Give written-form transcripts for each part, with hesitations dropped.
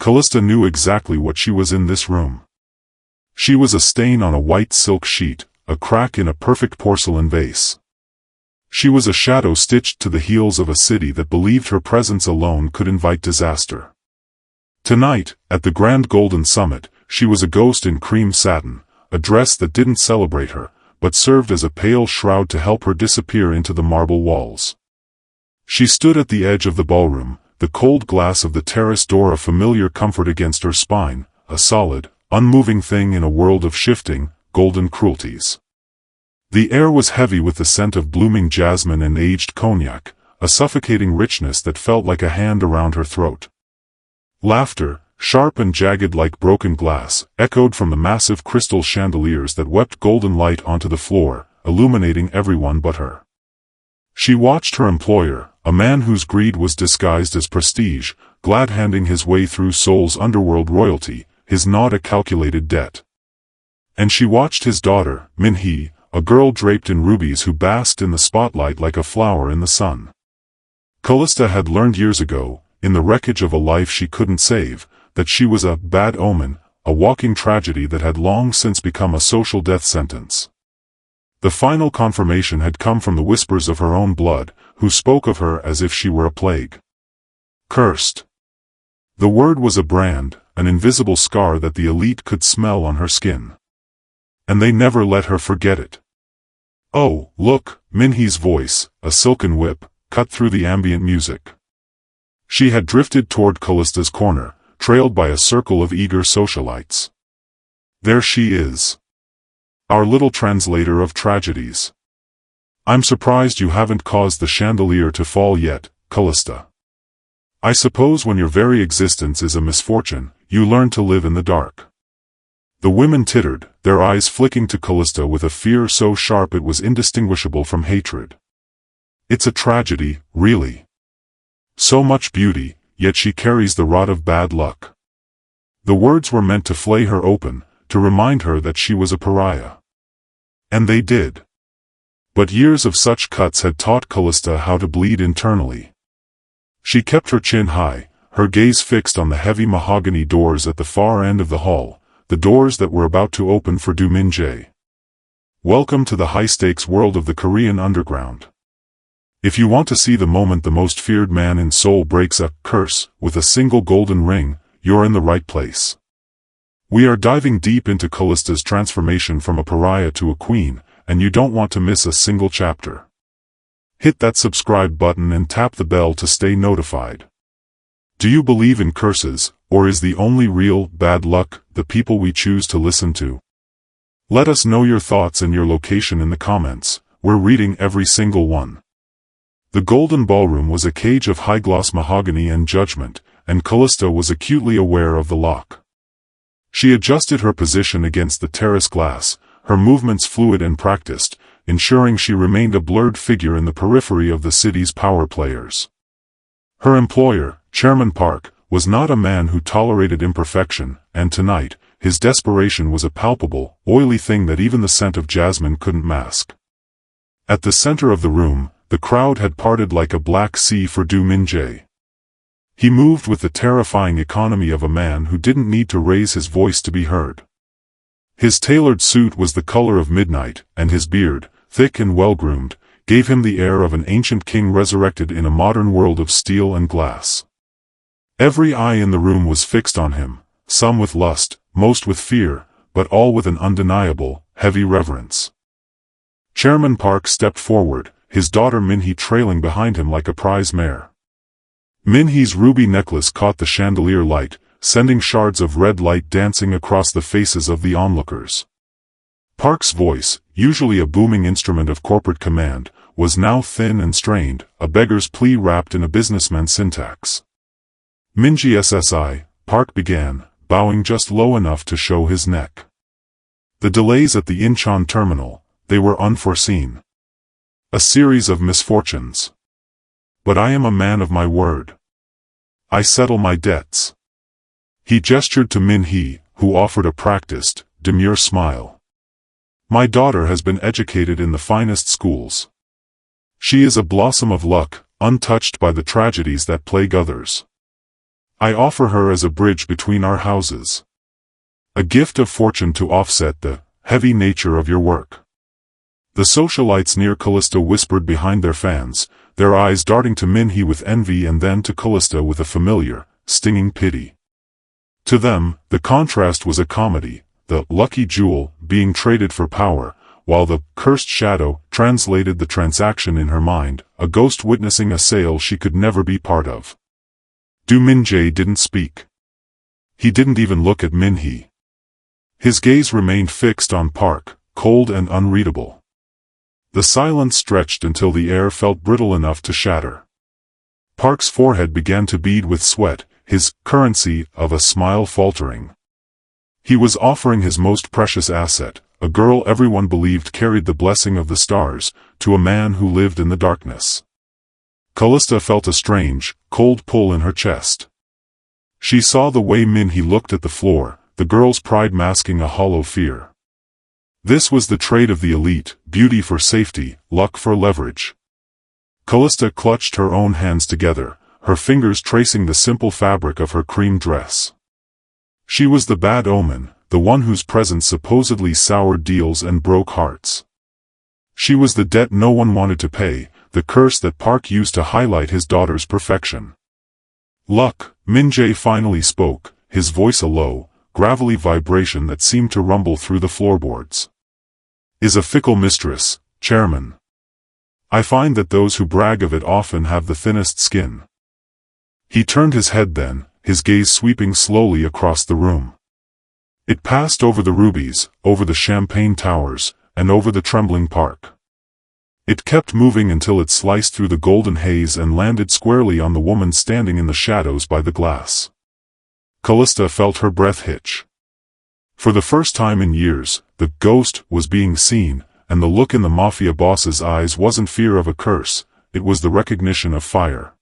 Callista knew exactly what she was in this room. She was a stain on a white silk sheet, a crack in a perfect porcelain vase. She was a shadow stitched to the heels of a city that believed her presence alone could invite disaster. Tonight, at the Grand Golden Summit, she was a ghost in cream satin, a dress that didn't celebrate her, but served as a pale shroud to help her disappear into the marble walls. She stood at the edge of the ballroom, the cold glass of the terrace door a familiar comfort against her spine, a solid, unmoving thing in a world of shifting, golden cruelties. The air was heavy with the scent of blooming jasmine and aged cognac, a suffocating richness that felt like a hand around her throat. Laughter, sharp and jagged like broken glass, echoed from the massive crystal chandeliers that wept golden light onto the floor, illuminating everyone but her. She watched her employer, a man whose greed was disguised as prestige, glad-handing his way through Seoul's underworld royalty, his not a calculated debt. And she watched his daughter, Min-hee, a girl draped in rubies who basked in the spotlight like a flower in the sun. Callista had learned years ago, in the wreckage of a life she couldn't save, that she was a bad omen, a walking tragedy that had long since become a social death sentence. The final confirmation had come from the whispers of her own blood, who spoke of her as if she were a plague. Cursed. The word was a brand, an invisible scar that the elite could smell on her skin. And they never let her forget it. Oh, look, Min-hee's voice, a silken whip, cut through the ambient music. She had drifted toward Callista's corner, trailed by a circle of eager socialites. There she is. Our little translator of tragedies. I'm surprised you haven't caused the chandelier to fall yet, Callista. I suppose when your very existence is a misfortune, you learn to live in the dark. The women tittered, their eyes flicking to Callista with a fear so sharp it was indistinguishable from hatred. It's a tragedy, really. So much beauty, yet she carries the rot of bad luck. The words were meant to flay her open, to remind her that she was a pariah. And they did. But years of such cuts had taught Callista how to bleed internally. She kept her chin high, her gaze fixed on the heavy mahogany doors at the far end of the hall, the doors that were about to open for Du Min-jae. Welcome to the high-stakes world of the Korean underground. If you want to see the moment the most feared man in Seoul breaks a curse with a single golden ring, you're in the right place. We are diving deep into Callista's transformation from a pariah to a queen, and you don't want to miss a single chapter. Hit that subscribe button and tap the bell to stay notified. Do you believe in curses, or is the only real bad luck the people we choose to listen to? Let us know your thoughts and your location in the comments. We're reading every single one. The Golden Ballroom was a cage of high-gloss mahogany and judgment, and Callista was acutely aware of the lock. She adjusted her position against the terrace glass, her movements fluid and practiced, ensuring she remained a blurred figure in the periphery of the city's power players. Her employer, Chairman Park, was not a man who tolerated imperfection, and tonight, his desperation was a palpable, oily thing that even the scent of jasmine couldn't mask. At the center of the room, the crowd had parted like a black sea for Du Min-jae. He moved with the terrifying economy of a man who didn't need to raise his voice to be heard. His tailored suit was the color of midnight, and his beard, thick and well-groomed, gave him the air of an ancient king resurrected in a modern world of steel and glass. Every eye in the room was fixed on him, some with lust, most with fear, but all with an undeniable, heavy reverence. Chairman Park stepped forward, his daughter Min-hee trailing behind him like a prize mare. Min-hee's ruby necklace caught the chandelier light, sending shards of red light dancing across the faces of the onlookers. Park's voice, usually a booming instrument of corporate command, was now thin and strained, a beggar's plea wrapped in a businessman's syntax. Min-jae SSI, Park began, bowing just low enough to show his neck. The delays at the Incheon terminal, they were unforeseen. A series of misfortunes. But I am a man of my word. I settle my debts. He gestured to Min-hee, who offered a practiced, demure smile. My daughter has been educated in the finest schools. She is a blossom of luck, untouched by the tragedies that plague others. I offer her as a bridge between our houses. A gift of fortune to offset the heavy nature of your work." The socialites near Callista whispered behind their fans, their eyes darting to Minhee with envy and then to Callista with a familiar, stinging pity. To them, the contrast was a comedy, the lucky jewel being traded for power, while the cursed shadow translated the transaction in her mind, a ghost witnessing a sale she could never be part of. Du Minjae didn't speak. He didn't even look at Minhee. His gaze remained fixed on Park, cold and unreadable. The silence stretched until the air felt brittle enough to shatter. Park's forehead began to bead with sweat, his currency of a smile faltering. He was offering his most precious asset, a girl everyone believed carried the blessing of the stars, to a man who lived in the darkness. Callista felt a strange, cold pull in her chest. She saw the way Minhee looked at the floor, the girl's pride masking a hollow fear. This was the trade of the elite, beauty for safety, luck for leverage. Callista clutched her own hands together, her fingers tracing the simple fabric of her cream dress. She was the bad omen, the one whose presence supposedly soured deals and broke hearts. She was the debt no one wanted to pay, the curse that Park used to highlight his daughter's perfection. "Luck," Minjae finally spoke, his voice a low, gravelly vibration that seemed to rumble through the floorboards. "Is a fickle mistress, Chairman. I find that those who brag of it often have the thinnest skin." He turned his head then, his gaze sweeping slowly across the room. It passed over the rubies, over the champagne towers, and over the trembling Park. It kept moving until it sliced through the golden haze and landed squarely on the woman standing in the shadows by the glass. Callista felt her breath hitch. For the first time in years, the ghost was being seen, and the look in the Mafia boss's eyes wasn't fear of a curse, it was the recognition of fire.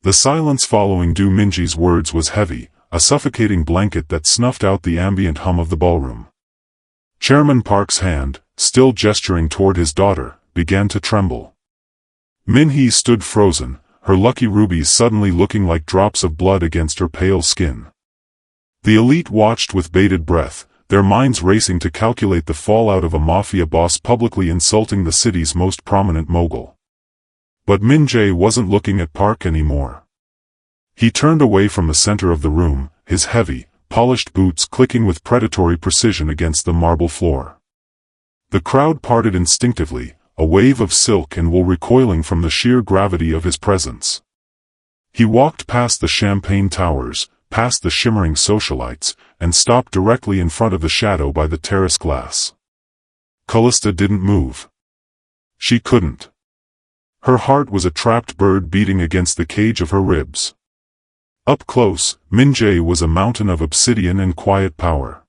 The silence following Du Minjae's words was heavy, a suffocating blanket that snuffed out the ambient hum of the ballroom. Chairman Park's hand, still gesturing toward his daughter, began to tremble. Minhee stood frozen, her lucky rubies suddenly looking like drops of blood against her pale skin. The elite watched with bated breath, their minds racing to calculate the fallout of a Mafia boss publicly insulting the city's most prominent mogul. But Minjae wasn't looking at Park anymore. He turned away from the center of the room, his heavy, polished boots clicking with predatory precision against the marble floor. The crowd parted instinctively, a wave of silk and wool recoiling from the sheer gravity of his presence. He walked past the champagne towers, past the shimmering socialites, and stopped directly in front of the shadow by the terrace glass. Callista didn't move. She couldn't. Her heart was a trapped bird beating against the cage of her ribs. Up close, Minjae was a mountain of obsidian and quiet power.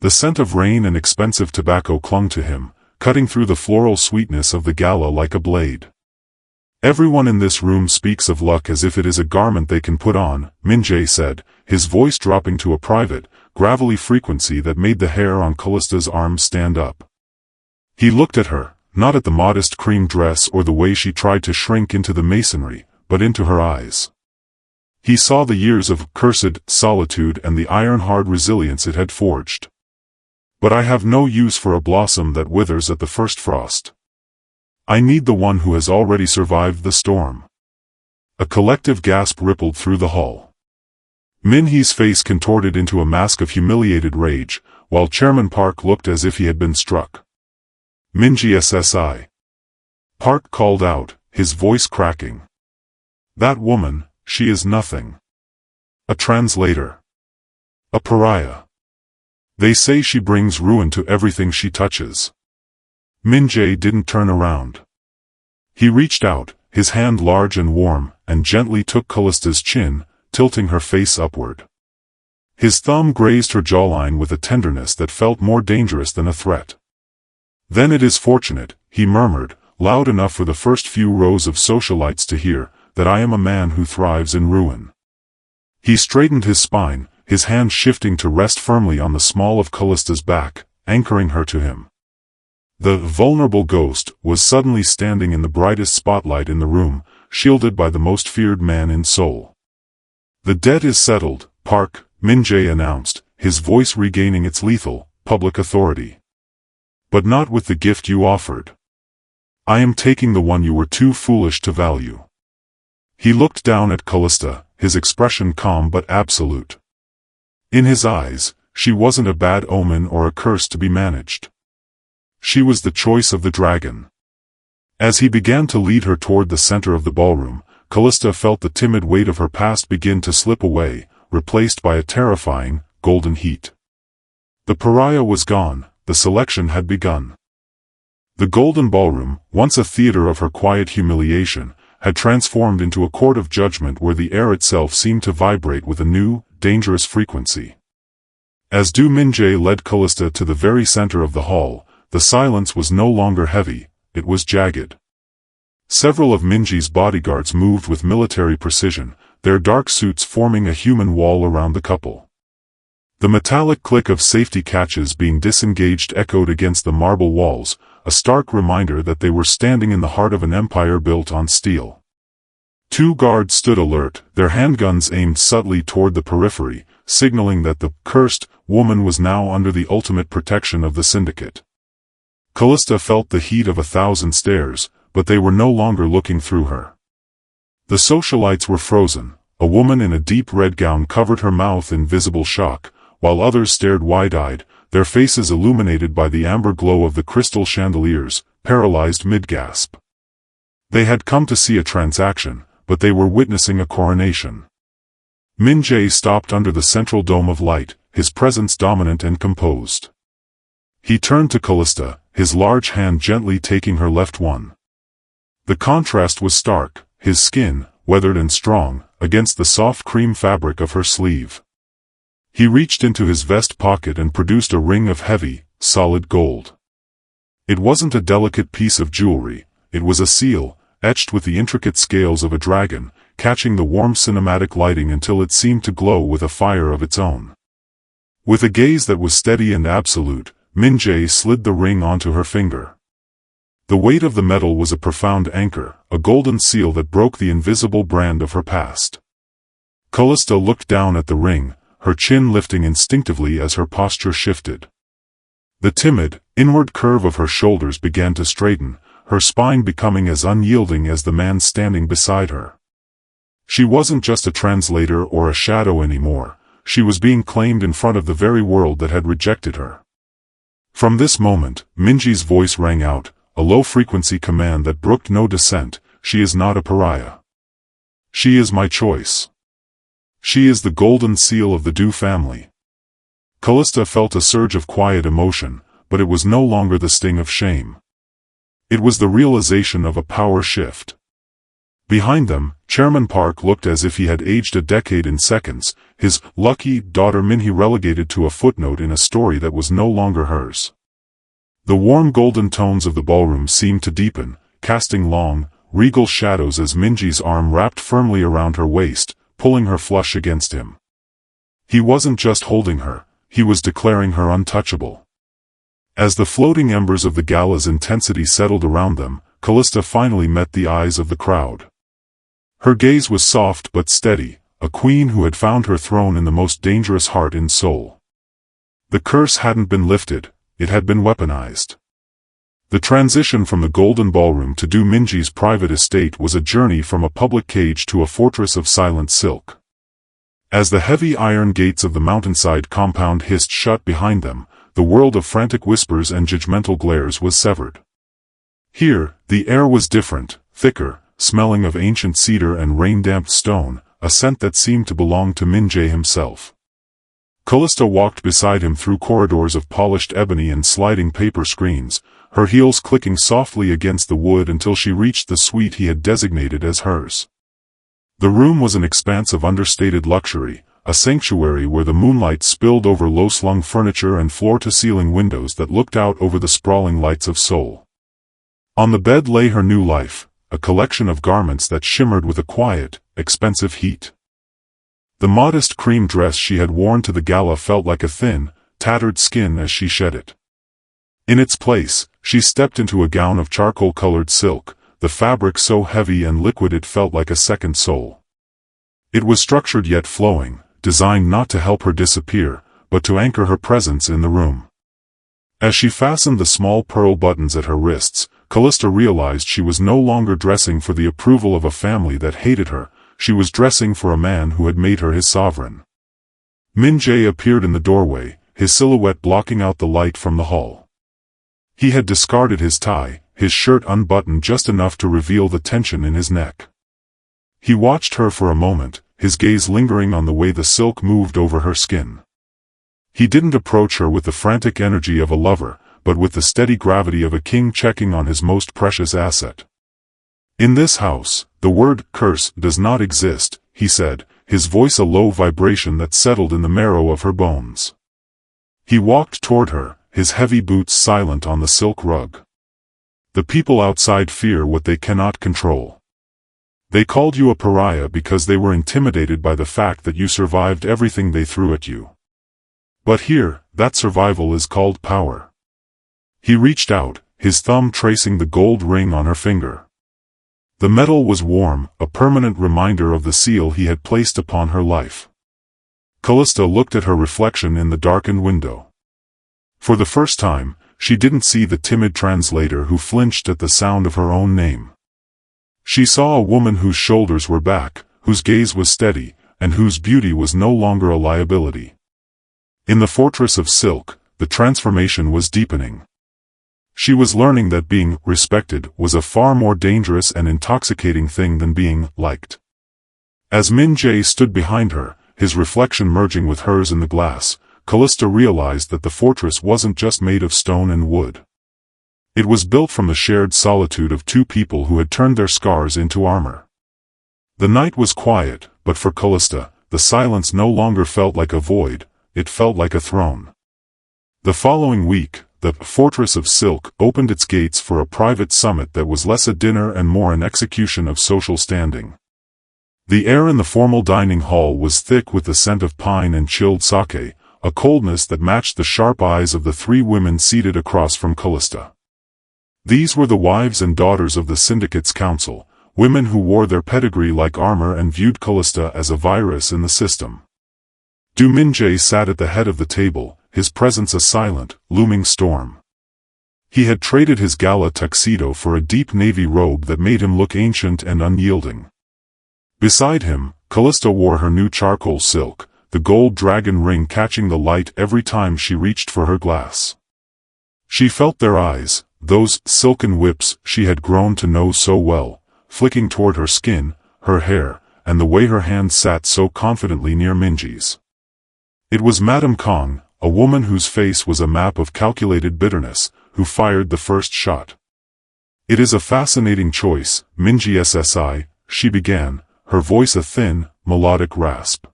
The scent of rain and expensive tobacco clung to him, cutting through the floral sweetness of the gala like a blade. "Everyone in this room speaks of luck as if it is a garment they can put on," Minjae said, his voice dropping to a private, gravelly frequency that made the hair on Callista's arms stand up. He looked at her, not at the modest cream dress or the way she tried to shrink into the masonry, but into her eyes. He saw the years of cursed solitude and the iron-hard resilience it had forged. "But I have no use for a blossom that withers at the first frost. I need the one who has already survived the storm." A collective gasp rippled through the hall. Minhee's face contorted into a mask of humiliated rage, while Chairman Park looked as if he had been struck. "Minjae SSI." Park called out, his voice cracking. "That woman, she is nothing. A translator. A pariah. They say she brings ruin to everything she touches." Minjae didn't turn around. He reached out, his hand large and warm, and gently took Callista's chin, tilting her face upward. His thumb grazed her jawline with a tenderness that felt more dangerous than a threat. "Then it is fortunate," he murmured, loud enough for the first few rows of socialites to hear, "that I am a man who thrives in ruin." He straightened his spine, his hand shifting to rest firmly on the small of Callista's back, anchoring her to him. The vulnerable ghost was suddenly standing in the brightest spotlight in the room, shielded by the most feared man in Seoul. The debt is settled, Park, Min-jae announced, his voice regaining its lethal, public authority. But not with the gift you offered. I am taking the one you were too foolish to value. He looked down at Callista, his expression calm but absolute. In his eyes, she wasn't a bad omen or a curse to be managed. She was the choice of the dragon. As he began to lead her toward the center of the ballroom, Callista felt the timid weight of her past begin to slip away, replaced by a terrifying, golden heat. The pariah was gone, the selection had begun. The golden ballroom, once a theater of her quiet humiliation, had transformed into a court of judgment where the air itself seemed to vibrate with a new, dangerous frequency. As Du Min-jae led Callista to the very center of the hall, the silence was no longer heavy, it was jagged. Several of Min-jae's bodyguards moved with military precision, their dark suits forming a human wall around the couple. The metallic click of safety catches being disengaged echoed against the marble walls, a stark reminder that they were standing in the heart of an empire built on steel. Two guards stood alert, their handguns aimed subtly toward the periphery, signaling that the cursed woman was now under the ultimate protection of the syndicate. Callista felt the heat of 1,000 stares, but they were no longer looking through her. The socialites were frozen. A woman in a deep red gown covered her mouth in visible shock, while others stared wide-eyed, their faces illuminated by the amber glow of the crystal chandeliers, paralyzed mid-gasp. They had come to see a transaction, but they were witnessing a coronation. Min-jae stopped under the central dome of light, his presence dominant and composed. He turned to Callista, his large hand gently taking her left one. The contrast was stark, his skin, weathered and strong, against the soft cream fabric of her sleeve. He reached into his vest pocket and produced a ring of heavy, solid gold. It wasn't a delicate piece of jewelry, it was a seal, etched with the intricate scales of a dragon, catching the warm cinematic lighting until it seemed to glow with a fire of its own. With a gaze that was steady and absolute, Min-jae slid the ring onto her finger. The weight of the metal was a profound anchor, a golden seal that broke the invisible brand of her past. Callista looked down at the ring, her chin lifting instinctively as her posture shifted. The timid, inward curve of her shoulders began to straighten, her spine becoming as unyielding as the man standing beside her. She wasn't just a translator or a shadow anymore, she was being claimed in front of the very world that had rejected her. From this moment, Min-jae's voice rang out, a low-frequency command that brooked no dissent: she is not a pariah. She is my choice. She is the golden seal of the Du family. Callista felt a surge of quiet emotion, but it was no longer the sting of shame. It was the realization of a power shift. Behind them, Chairman Park looked as if he had aged a decade in seconds, his lucky daughter Min-hee relegated to a footnote in a story that was no longer hers. The warm golden tones of the ballroom seemed to deepen, casting long, regal shadows as Min-jae's arm wrapped firmly around her waist, pulling her flush against him. He wasn't just holding her, he was declaring her untouchable. As the floating embers of the gala's intensity settled around them, Callista finally met the eyes of the crowd. Her gaze was soft but steady, a queen who had found her throne in the most dangerous heart in Seoul. The curse hadn't been lifted, it had been weaponized. The transition from the golden ballroom to Du Min-jae's private estate was a journey from a public cage to a fortress of silent silk. As the heavy iron gates of the mountainside compound hissed shut behind them, the world of frantic whispers and judgmental glares was severed. Here, the air was different, thicker, smelling of ancient cedar and rain-damped stone, a scent that seemed to belong to Min-jae himself. Callista walked beside him through corridors of polished ebony and sliding paper screens, her heels clicking softly against the wood until she reached the suite he had designated as hers. The room was an expanse of understated luxury, a sanctuary where the moonlight spilled over low-slung furniture and floor-to-ceiling windows that looked out over the sprawling lights of Seoul. On the bed lay her new life, a collection of garments that shimmered with a quiet, expensive heat. The modest cream dress she had worn to the gala felt like a thin, tattered skin as she shed it. In its place, she stepped into a gown of charcoal-colored silk, the fabric so heavy and liquid it felt like a second soul. It was structured yet flowing, designed not to help her disappear, but to anchor her presence in the room. As she fastened the small pearl buttons at her wrists, Callista realized she was no longer dressing for the approval of a family that hated her, she was dressing for a man who had made her his sovereign. Min Jae appeared in the doorway, his silhouette blocking out the light from the hall. He had discarded his tie, his shirt unbuttoned just enough to reveal the tension in his neck. He watched her for a moment, his gaze lingering on the way the silk moved over her skin. He didn't approach her with the frantic energy of a lover, but with the steady gravity of a king checking on his most precious asset. In this house, the word curse does not exist, he said, his voice a low vibration that settled in the marrow of her bones. He walked toward her, his heavy boots silent on the silk rug. The people outside fear what they cannot control. They called you a pariah because they were intimidated by the fact that you survived everything they threw at you. But here, that survival is called power. He reached out, his thumb tracing the gold ring on her finger. The metal was warm, a permanent reminder of the seal he had placed upon her life. Callista looked at her reflection in the darkened window. For the first time, she didn't see the timid translator who flinched at the sound of her own name. She saw a woman whose shoulders were back, whose gaze was steady, and whose beauty was no longer a liability. In the fortress of silk, the transformation was deepening. She was learning that being respected was a far more dangerous and intoxicating thing than being liked. As Min Jae stood behind her, his reflection merging with hers in the glass, Callista realized that the fortress wasn't just made of stone and wood. It was built from the shared solitude of two people who had turned their scars into armor. The night was quiet, but for Callista, the silence no longer felt like a void, it felt like a throne. The following week, the Fortress of Silk opened its gates for a private summit that was less a dinner and more an execution of social standing. The air in the formal dining hall was thick with the scent of pine and chilled sake, a coldness that matched the sharp eyes of the three women seated across from Callista. These were the wives and daughters of the Syndicate's council, women who wore their pedigree like armor and viewed Callista as a virus in the system. Du Min-jae sat at the head of the table, his presence a silent, looming storm. He had traded his gala tuxedo for a deep navy robe that made him look ancient and unyielding. Beside him, Callista wore her new charcoal silk, the gold dragon ring catching the light every time she reached for her glass. She felt their eyes, those silken whips she had grown to know so well, flicking toward her skin, her hair, and the way her hand sat so confidently near Minji's. It was Madame Kong, a woman whose face was a map of calculated bitterness, who fired the first shot. "It is a fascinating choice, Minji SSI," she began, her voice a thin, melodic rasp.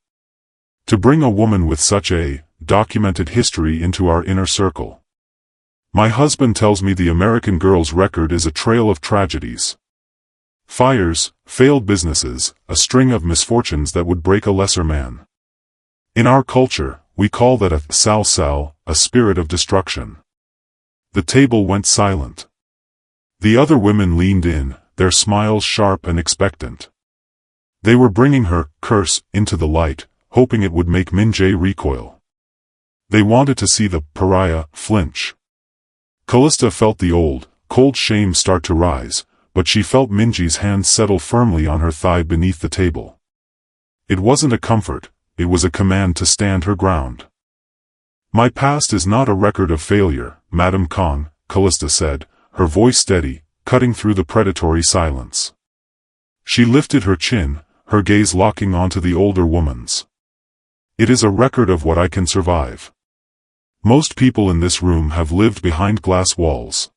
"To bring a woman with such a documented history into our inner circle. My husband tells me the American girl's record is a trail of tragedies. Fires, failed businesses, a string of misfortunes that would break a lesser man. In our culture, we call that a sal, a spirit of destruction." The table went silent. The other women leaned in, their smiles sharp and expectant. They were bringing her curse into the light, hoping it would make Min-jae recoil. They wanted to see the pariah flinch. Callista felt the old, cold shame start to rise, but she felt Minji's hand settle firmly on her thigh beneath the table. It wasn't a comfort, it was a command to stand her ground. "My past is not a record of failure, Madame Kong," Callista said, her voice steady, cutting through the predatory silence. She lifted her chin, her gaze locking onto the older woman's. "It is a record of what I can survive. Most people in this room have lived behind glass walls.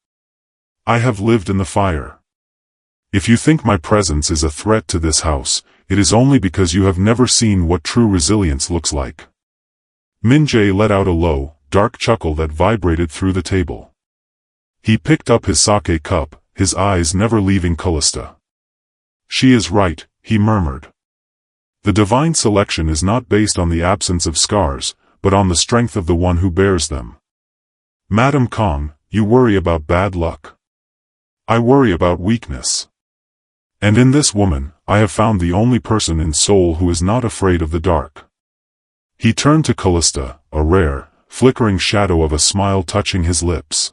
I have lived in the fire. If you think my presence is a threat to this house, it is only because you have never seen what true resilience looks like." Min-jae let out a low, dark chuckle that vibrated through the table. He picked up his sake cup, his eyes never leaving Callista. "She is right," he murmured. "The divine selection is not based on the absence of scars, but on the strength of the one who bears them. Madame Kong, you worry about bad luck. I worry about weakness. And in this woman, I have found the only person in Seoul who is not afraid of the dark." He turned to Callista, a rare, flickering shadow of a smile touching his lips.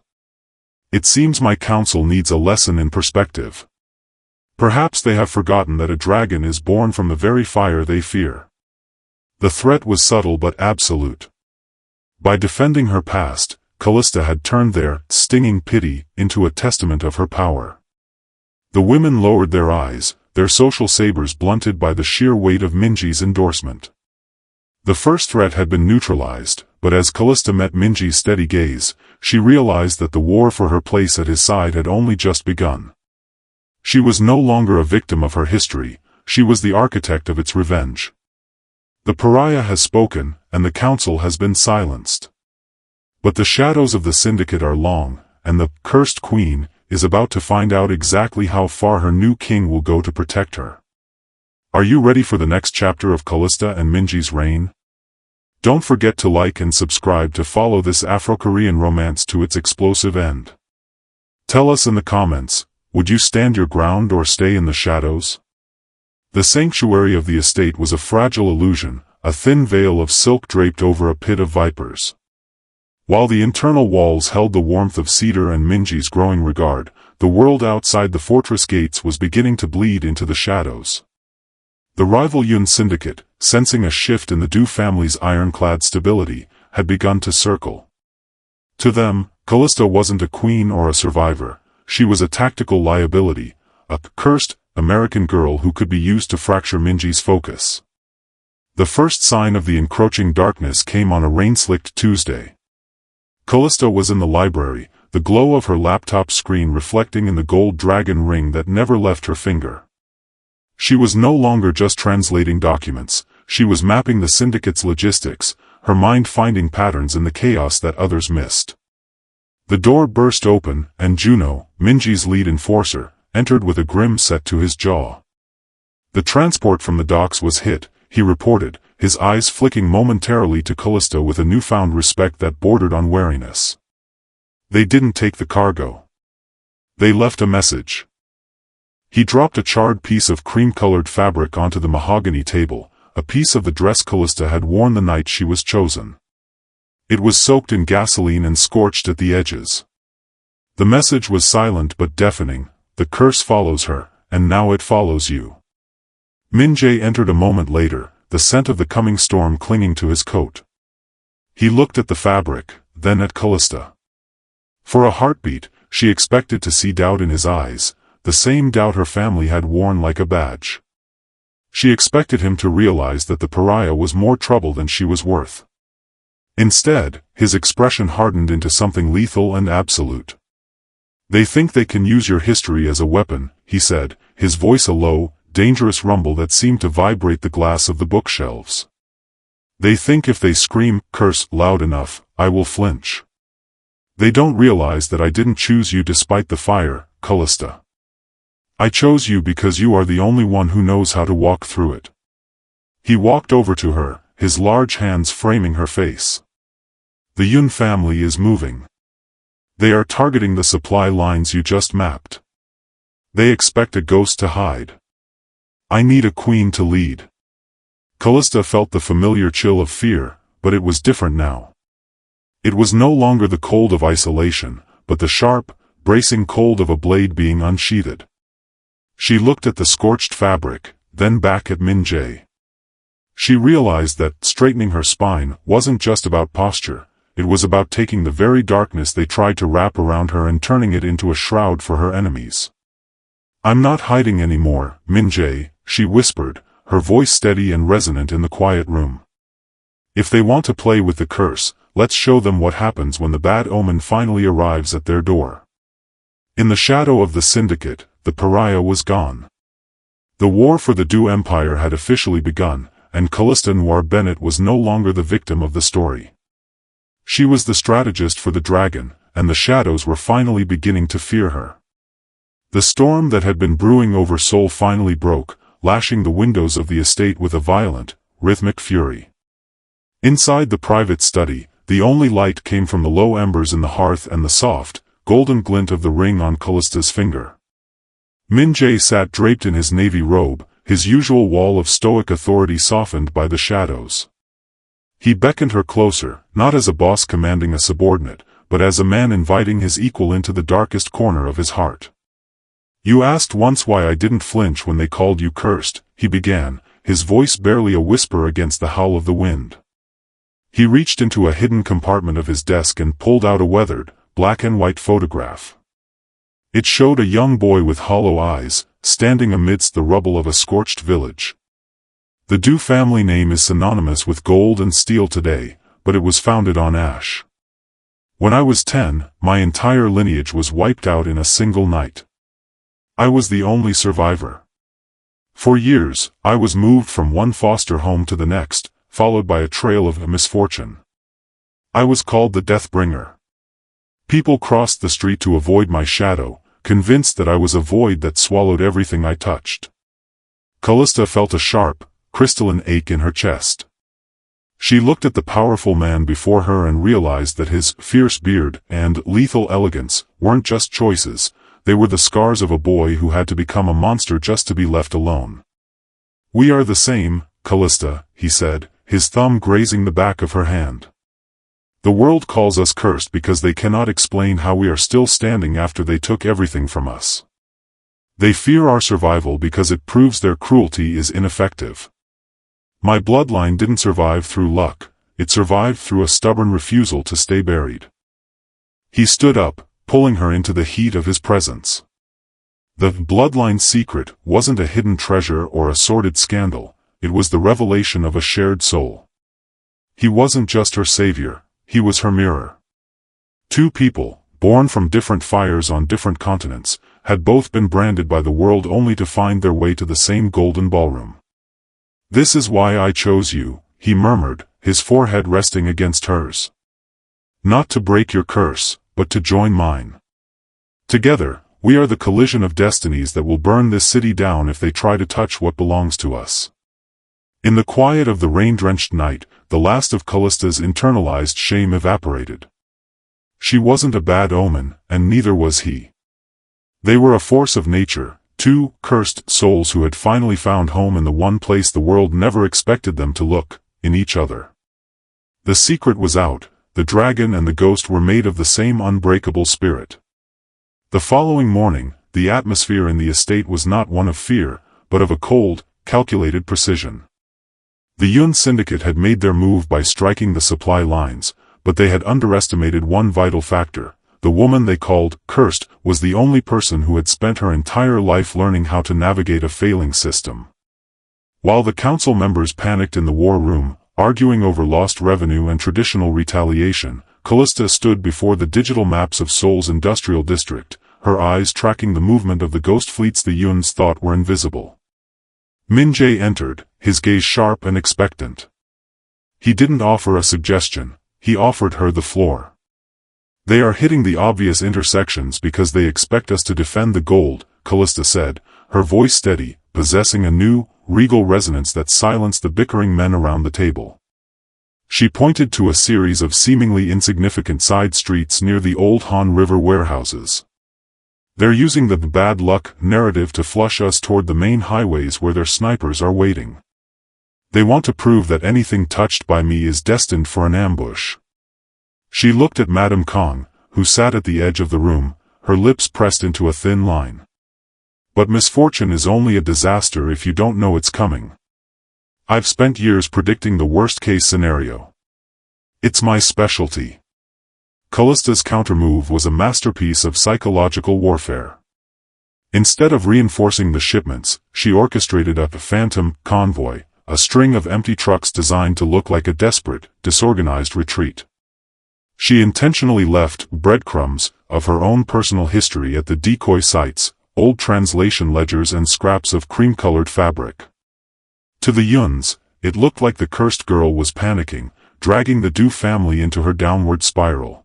"It seems my council needs a lesson in perspective. Perhaps they have forgotten that a dragon is born from the very fire they fear." The threat was subtle but absolute. By defending her past, Callista had turned their stinging pity into a testament of her power. The women lowered their eyes, their social sabers blunted by the sheer weight of Minji's endorsement. The first threat had been neutralized, but as Callista met Minji's steady gaze, she realized that the war for her place at his side had only just begun. She was no longer a victim of her history, she was the architect of its revenge. The pariah has spoken, and the council has been silenced. But the shadows of the syndicate are long, and the cursed queen is about to find out exactly how far her new king will go to protect her. Are you ready for the next chapter of Callista and Minji's reign? Don't forget to like and subscribe to follow this Afro-Korean romance to its explosive end. Tell us in the comments, would you stand your ground or stay in the shadows? The sanctuary of the estate was a fragile illusion, a thin veil of silk draped over a pit of vipers. While the internal walls held the warmth of cedar and Minji's growing regard, the world outside the fortress gates was beginning to bleed into the shadows. The rival Yun syndicate, sensing a shift in the Du family's ironclad stability, had begun to circle. To them, Callista wasn't a queen or a survivor, she was a tactical liability, a cursed, American girl who could be used to fracture Minji's focus. The first sign of the encroaching darkness came on a rain-slicked Tuesday. Callista was in the library, the glow of her laptop screen reflecting in the gold dragon ring that never left her finger. She was no longer just translating documents, she was mapping the syndicate's logistics, her mind finding patterns in the chaos that others missed. The door burst open, and Juno, Minji's lead enforcer, entered with a grim set to his jaw. The transport from the docks was hit, he reported, his eyes flicking momentarily to Callista with a newfound respect that bordered on wariness. They didn't take the cargo. They left a message. He dropped a charred piece of cream-colored fabric onto the mahogany table, a piece of the dress Callista had worn the night she was chosen. It was soaked in gasoline and scorched at the edges. The message was silent but deafening, "The curse follows her, and now it follows you." Minjae entered a moment later, the scent of the coming storm clinging to his coat. He looked at the fabric, then at Callista. For a heartbeat, she expected to see doubt in his eyes, the same doubt her family had worn like a badge. She expected him to realize that the pariah was more trouble than she was worth. Instead, his expression hardened into something lethal and absolute. "They think they can use your history as a weapon," he said, his voice a low, dangerous rumble that seemed to vibrate the glass of the bookshelves. "They think if they scream, curse, loud enough, I will flinch. They don't realize that I didn't choose you despite the fire, Callista. I chose you because you are the only one who knows how to walk through it." He walked over to her, his large hands framing her face. "The Yun family is moving. They are targeting the supply lines you just mapped. They expect a ghost to hide. I need a queen to lead." Callista felt the familiar chill of fear, but it was different now. It was no longer the cold of isolation, but the sharp, bracing cold of a blade being unsheathed. She looked at the scorched fabric, then back at Minjae. She realized that straightening her spine wasn't just about posture, it was about taking the very darkness they tried to wrap around her and turning it into a shroud for her enemies. "I'm not hiding anymore, Minjae," she whispered, her voice steady and resonant in the quiet room. "If they want to play with the curse, let's show them what happens when the bad omen finally arrives at their door." In the shadow of the syndicate, the pariah was gone. The war for the Du Empire had officially begun, and Callista Noir Bennett was no longer the victim of the story. She was the strategist for the dragon, and the shadows were finally beginning to fear her. The storm that had been brewing over Seoul finally broke, lashing the windows of the estate with a violent, rhythmic fury. Inside the private study, the only light came from the low embers in the hearth and the soft, golden glint of the ring on Callista's finger. Minjae sat draped in his navy robe, his usual wall of stoic authority softened by the shadows. He beckoned her closer, not as a boss commanding a subordinate, but as a man inviting his equal into the darkest corner of his heart. "You asked once why I didn't flinch when they called you cursed," he began, his voice barely a whisper against the howl of the wind. He reached into a hidden compartment of his desk and pulled out a weathered, black and white photograph. It showed a young boy with hollow eyes, standing amidst the rubble of a scorched village. The Du family name is synonymous with gold and steel today, but it was founded on ash. When I was 10, my entire lineage was wiped out in a single night. I was the only survivor. For years, I was moved from one foster home to the next, followed by a trail of misfortune. I was called the Deathbringer. People crossed the street to avoid my shadow, convinced that I was a void that swallowed everything I touched. Callista felt a sharp, crystalline ache in her chest. She looked at the powerful man before her and realized that his fierce beard and lethal elegance weren't just choices, they were the scars of a boy who had to become a monster just to be left alone. "We are the same, Callista," he said, his thumb grazing the back of her hand. "The world calls us cursed because they cannot explain how we are still standing after they took everything from us. They fear our survival because it proves their cruelty is ineffective. My bloodline didn't survive through luck, it survived through a stubborn refusal to stay buried." He stood up, pulling her into the heat of his presence. The bloodline secret wasn't a hidden treasure or a sordid scandal, it was the revelation of a shared soul. He wasn't just her savior, he was her mirror. Two people, born from different fires on different continents, had both been branded by the world only to find their way to the same golden ballroom. "This is why I chose you," he murmured, his forehead resting against hers. "Not to break your curse, but to join mine. Together, we are the collision of destinies that will burn this city down if they try to touch what belongs to us." In the quiet of the rain-drenched night, the last of Callista's internalized shame evaporated. She wasn't a bad omen, and neither was he. They were a force of nature, two cursed souls who had finally found home in the one place the world never expected them to look, in each other. The secret was out, the dragon and the ghost were made of the same unbreakable spirit. The following morning, the atmosphere in the estate was not one of fear, but of a cold, calculated precision. The Yun Syndicate had made their move by striking the supply lines, but they had underestimated one vital factor. The woman they called cursed was the only person who had spent her entire life learning how to navigate a failing system. While the council members panicked in the war room, arguing over lost revenue and traditional retaliation, Callista stood before the digital maps of Seoul's industrial district, her eyes tracking the movement of the ghost fleets the Yuns thought were invisible. Min-jae entered, his gaze sharp and expectant. He didn't offer a suggestion, he offered her the floor. "They are hitting the obvious intersections because they expect us to defend the gold," Callista said, her voice steady, possessing a new, regal resonance that silenced the bickering men around the table. She pointed to a series of seemingly insignificant side streets near the old Han River warehouses. "They're using the bad luck narrative to flush us toward the main highways where their snipers are waiting. They want to prove that anything touched by me is destined for an ambush." She looked at Madame Kong, who sat at the edge of the room, her lips pressed into a thin line. "But misfortune is only a disaster if you don't know it's coming. I've spent years predicting the worst-case scenario. It's my specialty." Callista's countermove was a masterpiece of psychological warfare. Instead of reinforcing the shipments, she orchestrated a phantom convoy, a string of empty trucks designed to look like a desperate, disorganized retreat. She intentionally left breadcrumbs of her own personal history at the decoy sites, old translation ledgers and scraps of cream-colored fabric. To the Yuns, it looked like the cursed girl was panicking, dragging the Du family into her downward spiral.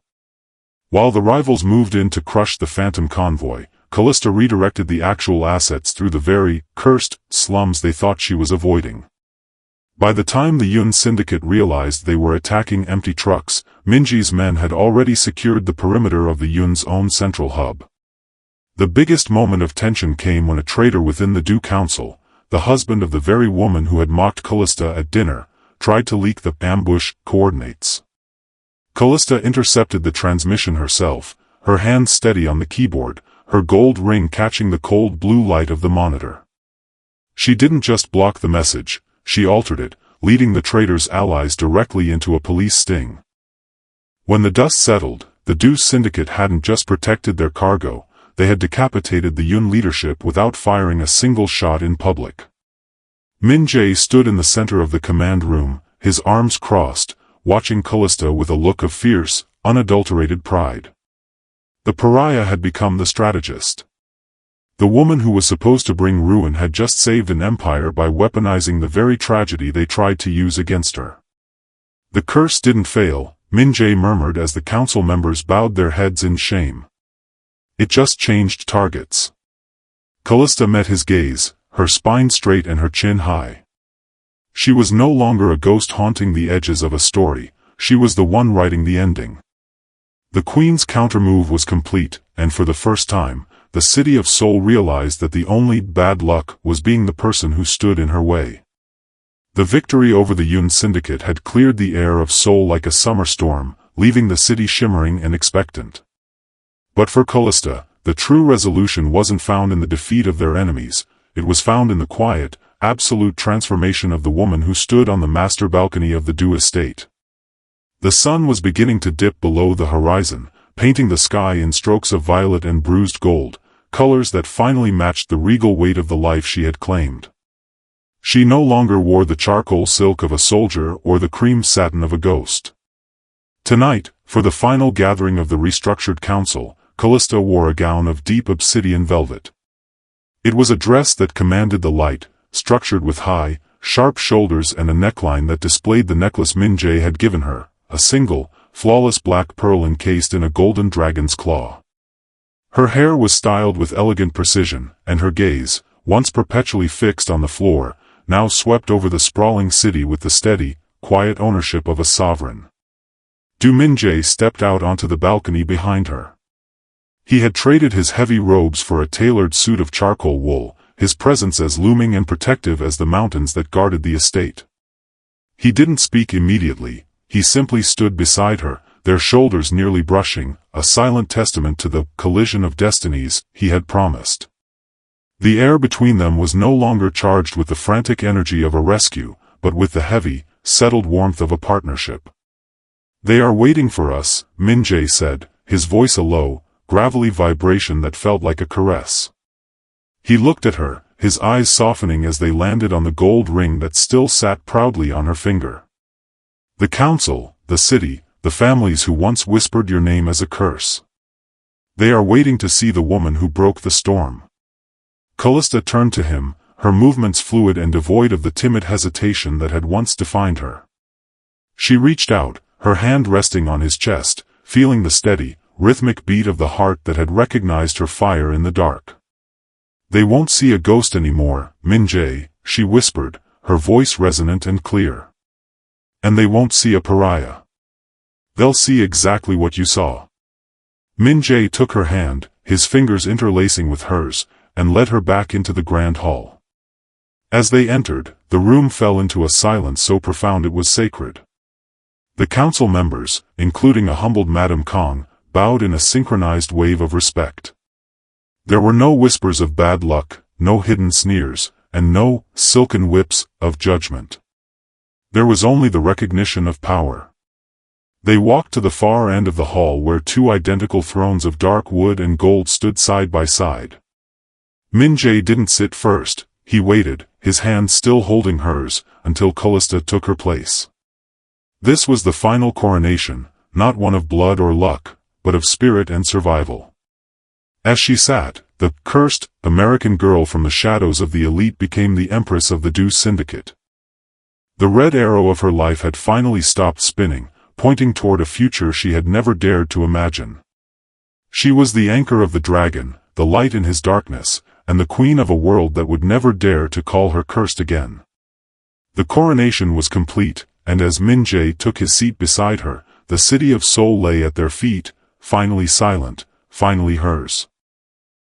While the rivals moved in to crush the phantom convoy, Callista redirected the actual assets through the very cursed slums they thought she was avoiding. By the time the Yun Syndicate realized they were attacking empty trucks, Minji's men had already secured the perimeter of the Yun's own central hub. The biggest moment of tension came when a traitor within the Du Council, the husband of the very woman who had mocked Callista at dinner, tried to leak the ambush coordinates. Callista intercepted the transmission herself, her hand steady on the keyboard, her gold ring catching the cold blue light of the monitor. She didn't just block the message, she altered it, leading the traitor's allies directly into a police sting. When the dust settled, the Deuce Syndicate hadn't just protected their cargo, they had decapitated the Yun leadership without firing a single shot in public. Min Jae stood in the center of the command room, his arms crossed, watching Callista with a look of fierce, unadulterated pride. The pariah had become the strategist. The woman who was supposed to bring ruin had just saved an empire by weaponizing the very tragedy they tried to use against her. The curse didn't fail, Min Jae murmured as the council members bowed their heads in shame. It just changed targets. Callista met his gaze, her spine straight and her chin high. She was no longer a ghost haunting the edges of a story, she was the one writing the ending. The Queen's countermove was complete, and for the first time, the city of Seoul realized that the only bad luck was being the person who stood in her way. The victory over the Yun Syndicate had cleared the air of Seoul like a summer storm, leaving the city shimmering and expectant. But for Callista, the true resolution wasn't found in the defeat of their enemies, it was found in the quiet, absolute transformation of the woman who stood on the master balcony of the Du estate. The sun was beginning to dip below the horizon, painting the sky in strokes of violet and bruised gold, colors that finally matched the regal weight of the life she had claimed. She no longer wore the charcoal silk of a soldier or the cream satin of a ghost. Tonight, for the final gathering of the restructured council, Callista wore a gown of deep obsidian velvet. It was a dress that commanded the light, structured with high, sharp shoulders and a neckline that displayed the necklace Min Jae had given her, a single, flawless black pearl encased in a golden dragon's claw. Her hair was styled with elegant precision, and her gaze, once perpetually fixed on the floor, now swept over the sprawling city with the steady, quiet ownership of a sovereign. Du Min Jae stepped out onto the balcony behind her. He had traded his heavy robes for a tailored suit of charcoal wool, his presence as looming and protective as the mountains that guarded the estate. He didn't speak immediately, he simply stood beside her, their shoulders nearly brushing, a silent testament to the collision of destinies he had promised. The air between them was no longer charged with the frantic energy of a rescue, but with the heavy, settled warmth of a partnership. "They are waiting for us," Min Jae said, his voice a low, gravelly vibration that felt like a caress. He looked at her, his eyes softening as they landed on the gold ring that still sat proudly on her finger. "The council, the city, the families who once whispered your name as a curse. They are waiting to see the woman who broke the storm." Callista turned to him, her movements fluid and devoid of the timid hesitation that had once defined her. She reached out, her hand resting on his chest, feeling the steady, rhythmic beat of the heart that had recognized her fire in the dark. "They won't see a ghost anymore, Min Jae," she whispered, her voice resonant and clear. "And they won't see a pariah. They'll see exactly what you saw." Min Jae took her hand, his fingers interlacing with hers, and led her back into the grand hall. As they entered, the room fell into a silence so profound it was sacred. The council members, including a humbled Madame Kong, bowed in a synchronized wave of respect. There were no whispers of bad luck, no hidden sneers, and no silken whips of judgment. There was only the recognition of power. They walked to the far end of the hall where two identical thrones of dark wood and gold stood side by side. Min Jae didn't sit first, he waited, his hand still holding hers, until Callista took her place. This was the final coronation, not one of blood or luck, but of spirit and survival. As she sat, the cursed American girl from the shadows of the elite became the empress of the Du Syndicate. The red arrow of her life had finally stopped spinning, pointing toward a future she had never dared to imagine. She was the anchor of the dragon, the light in his darkness, and the queen of a world that would never dare to call her cursed again. The coronation was complete, and as Min Jae took his seat beside her, the city of Seoul lay at their feet, finally silent, finally hers.